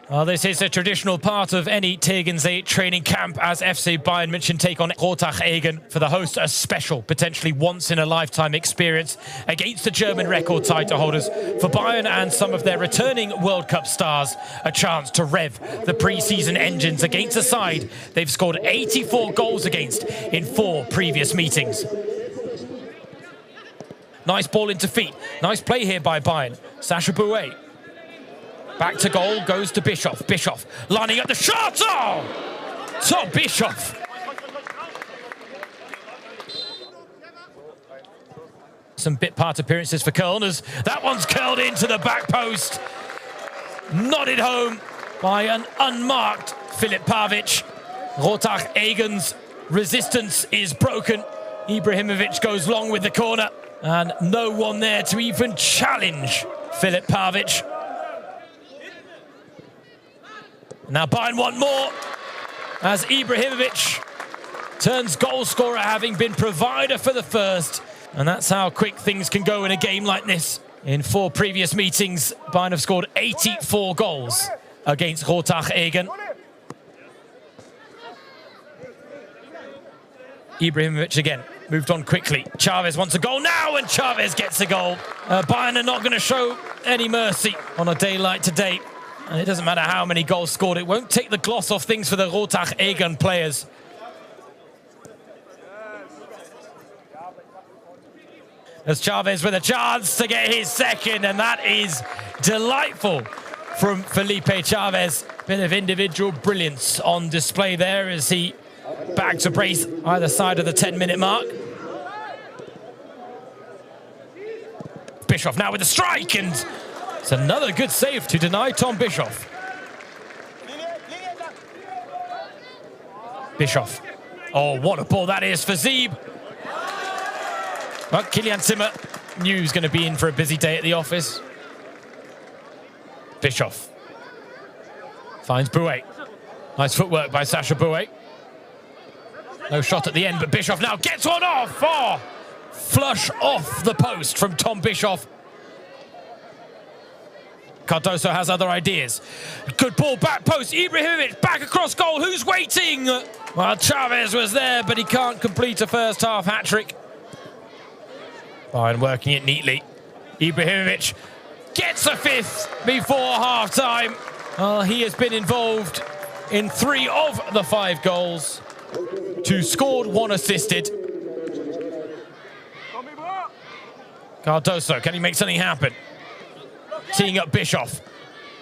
Well, this is a traditional part of any Tegernsee training camp as FC Bayern München take on Rottach Egern for the host, a special, potentially once-in-a-lifetime experience against the German record title holders. For Bayern and some of their returning World Cup stars, a chance to rev the pre-season engines against a side they've scored 84 goals against in 4 previous meetings. Nice ball into feet. Nice play here by Bayern. Sacha Boey. Back to goal, goes to Bischof. Bischof lining up the shot! Oh! Tom Bischof. Some bit-part appearances for Köln as that one's curled into the back post. Nodded home by an unmarked Filip Pavić. Rottach Egern's resistance is broken. Ibrahimović goes long with the corner and no one there to even challenge Filip Pavić. Now Bayern want more as Ibrahimović turns goal scorer, having been provider for the first. And that's how quick things can go in a game like this. In 4 previous meetings, Bayern have scored 84 goals against Rottach Egern. Ibrahimović again, moved on quickly. Chavéz wants a goal now, and Chavéz gets a goal. Bayern are not going to show any mercy on a day like today. And it doesn't matter how many goals scored, it won't take the gloss off things for the Rottach Egern players. As Chavéz with a chance to get his second, and that is delightful from Felipe Chavéz. Bit of individual brilliance on display there as he bags a brace either side of the 10-minute mark. Bischof now with a strike, and it's another good save to deny Tom Bischof. Bischof. Oh, what a ball that is for Zeeb. Well, Kylian Zimmer knew he was going to be in for a busy day at the office. Bischof finds Boey. Nice footwork by Sacha Boey. No shot at the end, but Bischof now gets one off. Oh, flush off the post from Tom Bischof. Cardozo has other ideas. Good ball, back post. Ibrahimović back across goal. Who's waiting? Well, Chavéz was there, but he can't complete a first half hat-trick. Bayern working it neatly. Ibrahimović gets a 5th before half-time. Well, he has been involved in 3 of the 5 goals. 2 scored, 1 assisted. Cardozo, can he make something happen? Teeing up Bischof.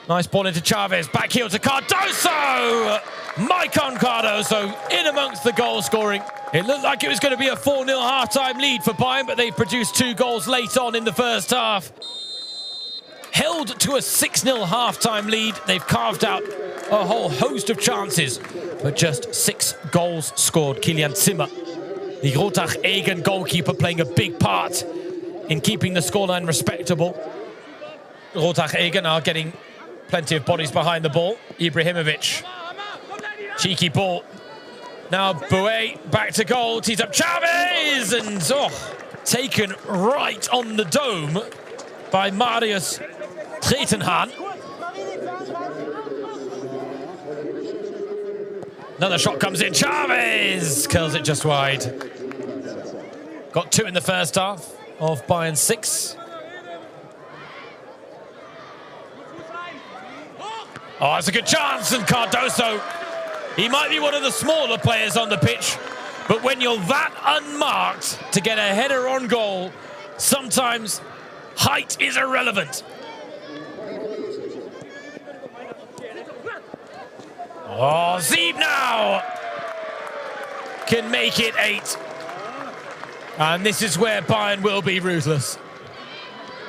Nice ball into Chavéz. Back heel to Cardozo! Maycon Cardozo in amongst the goal scoring. It looked like it was going to be a 4-0 half-time lead for Bayern, but they produced 2 goals late on in the first half. Held to a 6-0 half-time lead. They've carved out a whole host of chances, but just 6 goals scored. Kylian Zimmer, the Rottach Egern goalkeeper, playing a big part in keeping the scoreline respectable. Rottach Egern are getting plenty of bodies behind the ball. Ibrahimović. Cheeky ball. Now Boey back to goal. Tees up Chavéz. And taken right on the dome by Marius Tretenhahn. Another shot comes in. Chavéz curls it just wide. Got 2 in the first half of Bayern 6. Oh, it's a good chance, and Cardozo, he might be one of the smaller players on the pitch, but when you're that unmarked to get a header on goal, sometimes height is irrelevant. Oh, Zeeb now can make it 8. And this is where Bayern will be ruthless.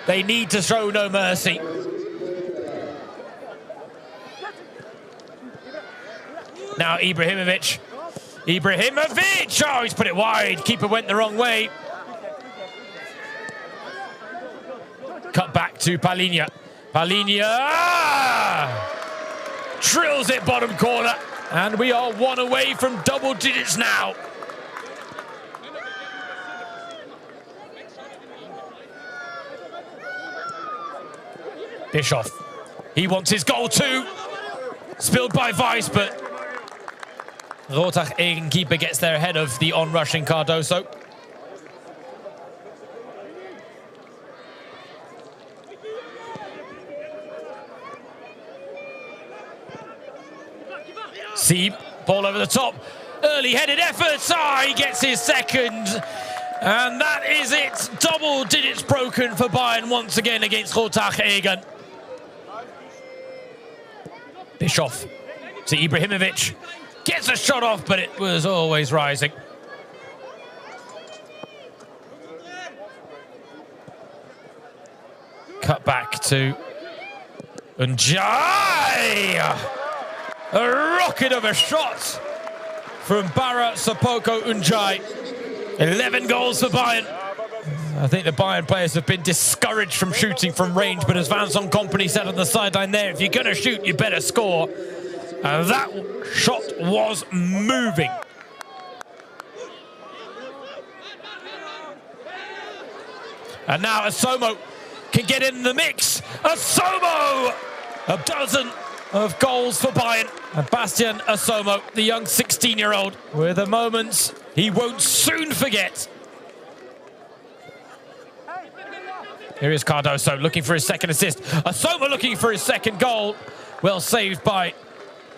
They need to show no mercy. Now Ibrahimović. Ibrahimović! Oh, he's put it wide. Keeper went the wrong way. Cut back to Palinha. Palinha! Drills it bottom corner. And we are 1 away from double digits now. Bischof. He wants his goal too. Spilled by Pavić, but Rottach Egern keeper gets there ahead of the on-rushing Cardozo. See, ball over the top. Early headed efforts. He gets his second. And that is it. Double digits broken for Bayern once again against Rottach Egern. Bischof to Ibrahimović. Gets a shot off, but it was always rising. Cut back to Minjae. A rocket of a shot from Bara Sapoko Minjae. 11 goals for Bayern. I think the Bayern players have been discouraged from shooting from range, but as Vincent Kompany said on the sideline there, if you're going to shoot, you better score. And that shot was moving. And now Asomo can get in the mix. Asomo! A dozen of goals for Bayern. And Bastian Asomo, the young 16-year-old, with the moments he won't soon forget. Here is Cardozo looking for his second assist. Asomo looking for his second goal. Well saved by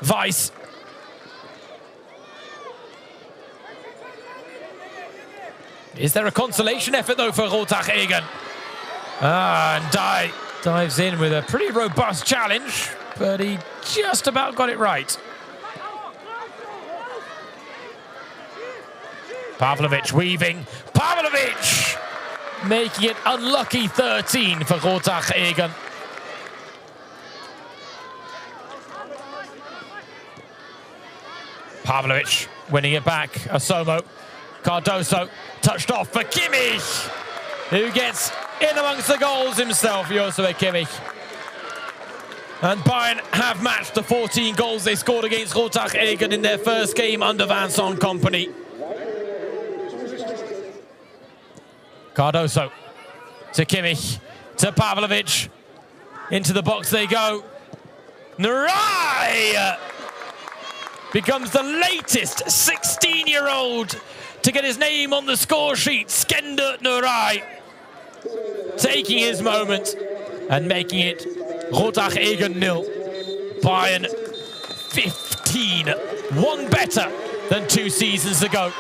Pavić. Is there a consolation effort though for Rottach Egern? And dives in with a pretty robust challenge, but he just about got it right. Pavić weaving. Pavić making it unlucky 13 for Rottach Egern. Pavić winning it back. Asomo. Cardozo touched off for Kimmich, who gets in amongst the goals himself, Josue Kimmich. And Bayern have matched the 14 goals they scored against Rottach Egern in their first game under Vincent Kompany. Cardozo to Kimmich, to Pavić. Into the box they go. Nurai becomes the latest 16-year-old to get his name on the score sheet. Skender Nurai taking his moment and making it Rottach Egern 0, Bayern 15. One better than 2 seasons ago.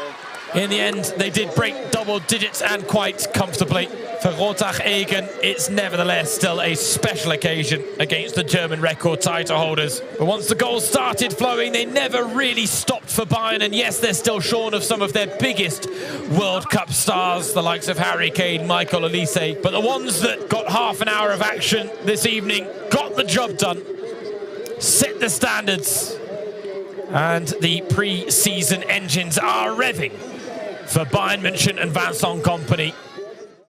In the end, they did break double digits and quite comfortably. For Rottach Egern, it's nevertheless still a special occasion against the German record title holders. But once the goals started flowing, they never really stopped for Bayern. And yes, they're still shorn of some of their biggest World Cup stars, the likes of Harry Kane, Michael Olise. But the ones that got half an hour of action this evening got the job done, set the standards, and the pre-season engines are revving for Bayern München and Vincent Kompany.